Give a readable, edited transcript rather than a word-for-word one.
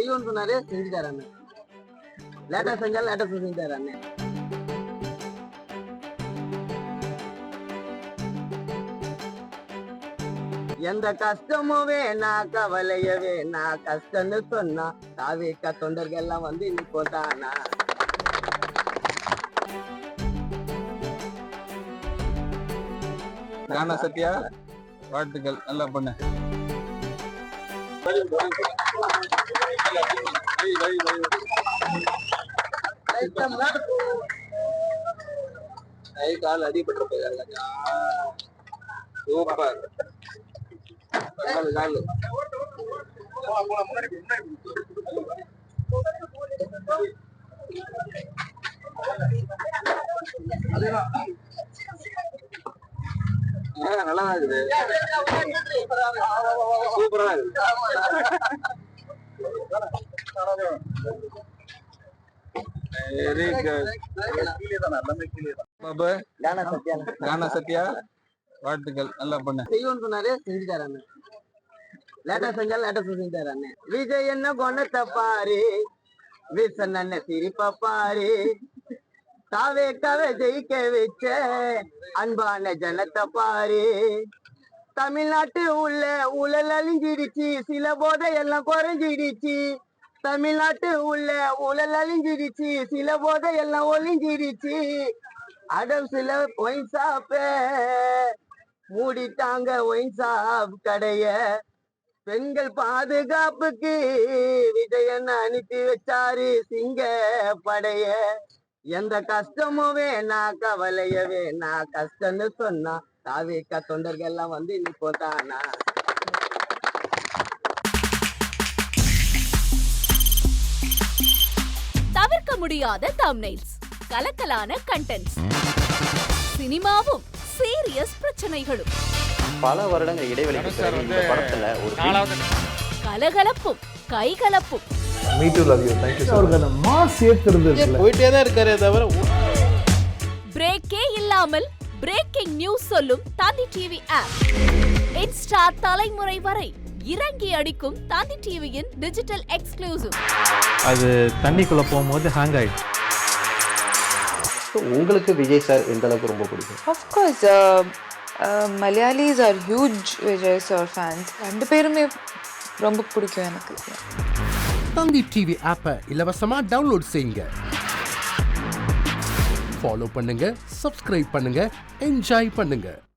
செய்வோம்னு சொன்னாரு, செஞ்சுட்டாரு அண்ணன். லேட்டா செஞ்சாலும் லேட்டா செஞ்சுட்டாரு அண்ணன். எந்த கஷ்டமும் வேணா கவலைய வேணா, கஷ்டம்னு சொன்னா தாவேக்கா தொண்டர்கள் எல்லாம் வந்து இன்னைக்கு தானா. கானா சத்யா வாழ்த்துக்கள், நல்லா பண்ண. கை கால் அடிபட்டு போயிருக்காங்க. சூப்பர். கால் கால் நல்லா இருக்குது. சூப்பரா இருக்கு. Very good. பாபு கானா சத்யா வாழ்த்துக்கள், நல்லா பண்ண. செய்வோம்னு சொன்னாரு, செஞ்சுட்டாரு அண்ணன். லேட்டா செஞ்சாலும் லேட்டா செஞ்சுட்டாரு அண்ணன். விஜய் என்ன குணத்தை பாரு, விசன் அண்ணன் சிரிப்பா பாரு, தாவேக்காவை ஜெயிக்க வச்ச அன்பான ஜனத்தை பாரு. தமிழ்நாட்டு உள்ள ஊழல் அழிஞ்சிடுச்சு, சில போதை எல்லாம் குறைஞ்சிடுச்சு. தமிழ்நாட்டு உள்ள ஊழல் அழிஞ்சிடுச்சு, சில போதை எல்லாம் ஒளிஞ்சிடுச்சு. அடம் சில ஒயின் ஷாப்ப மூடிட்டாங்க, ஒயின் ஷாப் கடைய. பெண்கள் பாதுகாப்புக்கு விஜயன் அனுப்பி வச்சாரு சிங்க படைய. எந்த கஷ்டமும் வேணா கவலைய வேணா, கஷ்டம்னு சொன்னா தாவேக்கா தொண்டர்கள் எல்லாம் வந்து இன்னைக்கு தானா. தவிர்க்க முடியாத தம்ப்நெயில்ஸ், கலக்கலான கண்டென்ட்ஸ், சினிமாவும் சீரியஸ் பிரச்சனைகளும், பல வருடங்கள் இடைவெளிக்கு பிறகு இந்த படத்துல ஒரு கலகலப்பும் கைகலப்பும். Me too love you. Thank you so much. அவர்களை மாஸ் ஏத்துறது இல்ல. போயிட்டே தான் இருக்காரே தவிர பிரேக்கே இல்லாமல் பிரேக்கிங் நியூஸ் சொல்லும் தந்தி டிவி ஆப். இன்ஸ்டா தலைமுறை வரை இறங்கி அடிக்கும் தந்தி டிவியின் டிஜிட்டல் எக்ஸ்க்ளூசிவ். அது தண்ணிக்குள்ள போகும்போது ஹேங் ஆயிடுச்சு. உங்களுக்கு விஜய் சார் எந்த அளவுக்கு ரொம்ப பிடிக்கும்? Of course, Malayalis are huge Vijay sir fans. ரெண்டு பேருமே ரொம்ப பிடிக்கும் எனக்கு. தந்தி டிவி ஆப்பை இலவசமா டவுன்லோட் செய்யுங்க. ஃபாலோ பண்ணுங்க, சப்ஸ்கிரைப் பண்ணுங்க, என்ஜாய் பண்ணுங்க.